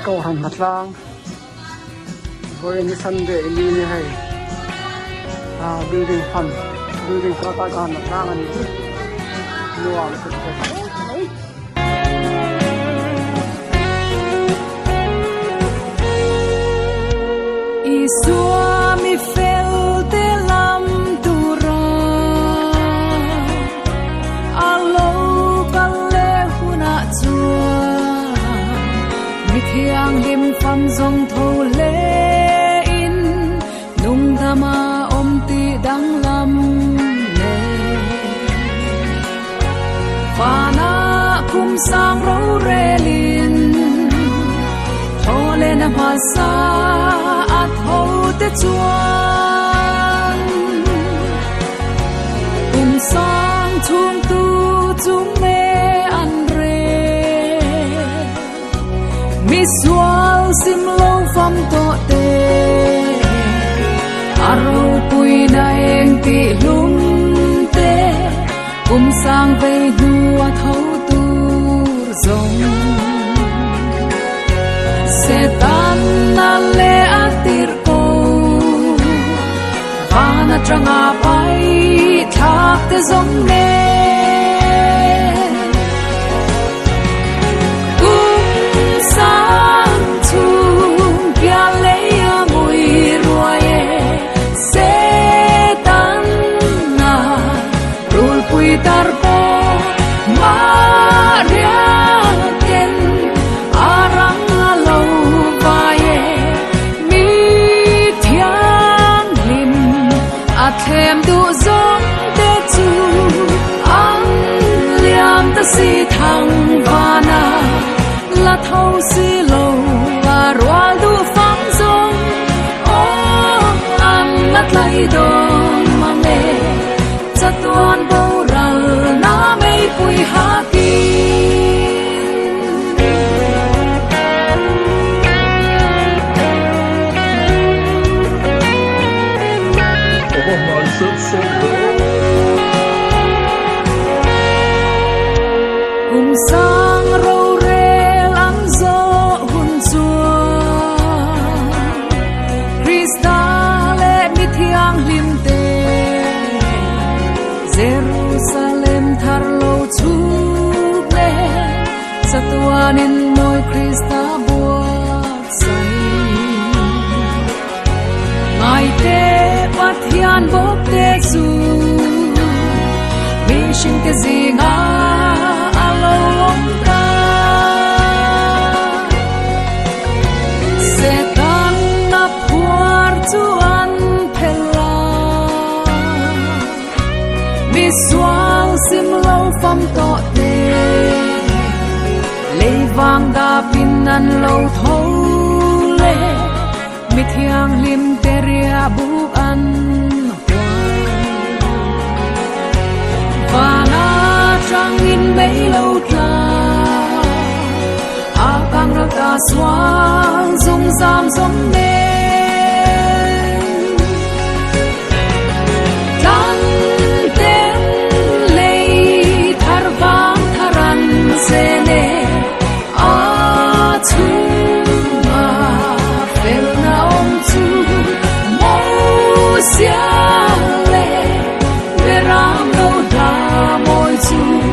câu hầm mặt lang với những sân để đi như này building fund building kata gan mặt lang anh đi luang thực tế Isua mi fel te lam tu ra alo kalle huna chua mi thiang lim pham zong tho le in nung dama om ti dang lam le fana kum sang ro re lin tho le na ma sa te chuan sang chung tu chung me an re mi sual sim lo fam to te aro pui na eng ti lum te sang ve hua thâu tu zong se tan na le atir na tranga pai thak te zong ne sang chung pya le ya mui ruae se tan na rul pui tar po maria ken arang lo vae mi thiang lim thêm du giống te chu ang liam ta si thang vana la thâu si lo la roal du phang zong o ang ngat lai don ma me chatuan bo ral na mei pui ha ki sang ro re lang zo hun chua Krista le mi thiang lim te Jerusalem thar lo chu le satuan in noi Krista buat sai ngai te pathian bok te su mi shin ke zinga setan na puar chuan phela mi sual sim lo fam to te leivang da pinan lo tho le mi thiang lim teria bu an vana trăng in mấy lâu tla a bang ra ta xoang dung giam giống men tan ten lei thar vang tharan se ne a chu ma fel na om chu mo sia le veram lo da moi chu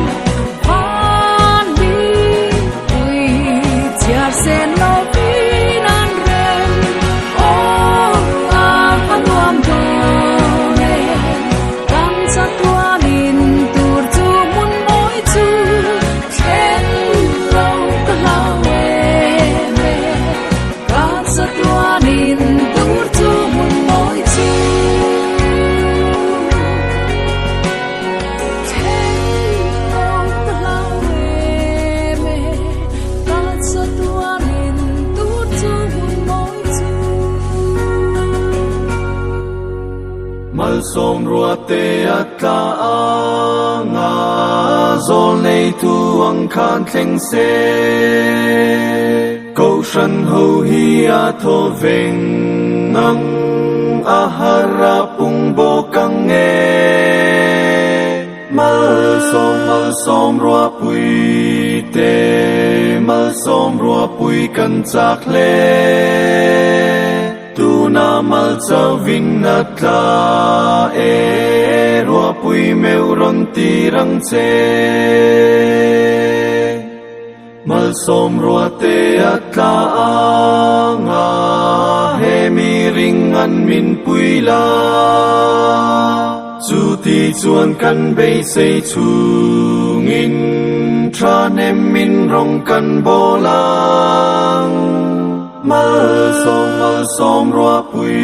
sen lo pin an rem o a panuam to ne kam sa tua nin tur chu mun moi chu chen lo ka la we me kam sa tua nin tur chu mun moi chu mal som rua te atla nga zol nei tu ang khan thleng se câu sân ho hi a tho veng ngam a hara pung bo kang nge mal som rua pui te mal ส้มรัวปุยกันจากเลตูนามัลจะวินนัดลารัวปุยเมวรอนตีรังเจมัลส้มรัวเตอัตลาอางาเฮมีริงอันมินปุยลาจูตีจวนกันเบยเซชูงินทราเนมินรองกันโบลังมัลส้มรัวปุย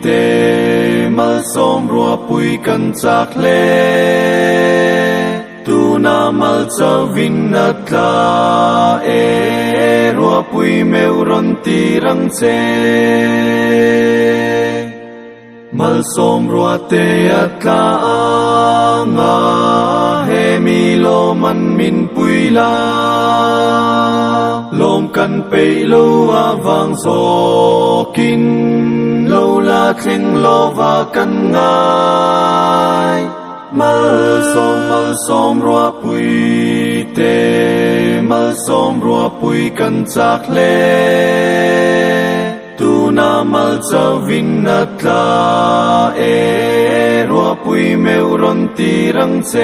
เตมัลส้มรัวปุยกันจากเลตูนามัลจะวินนัดลารัวปุยเมวรอนตีรังเจมัลส้มรัวเตอัตลาอางาเฮมีโลมันมินปุยลาลมกันไปโลอาวังโซกินโลลาเทงโลวากันง่ายมัลส้มรัวปุยเตมัลส้มรัวปุยกันจากเลตูนามัลจะวินนัดลารัวปุยเมวรอนตีรังเจ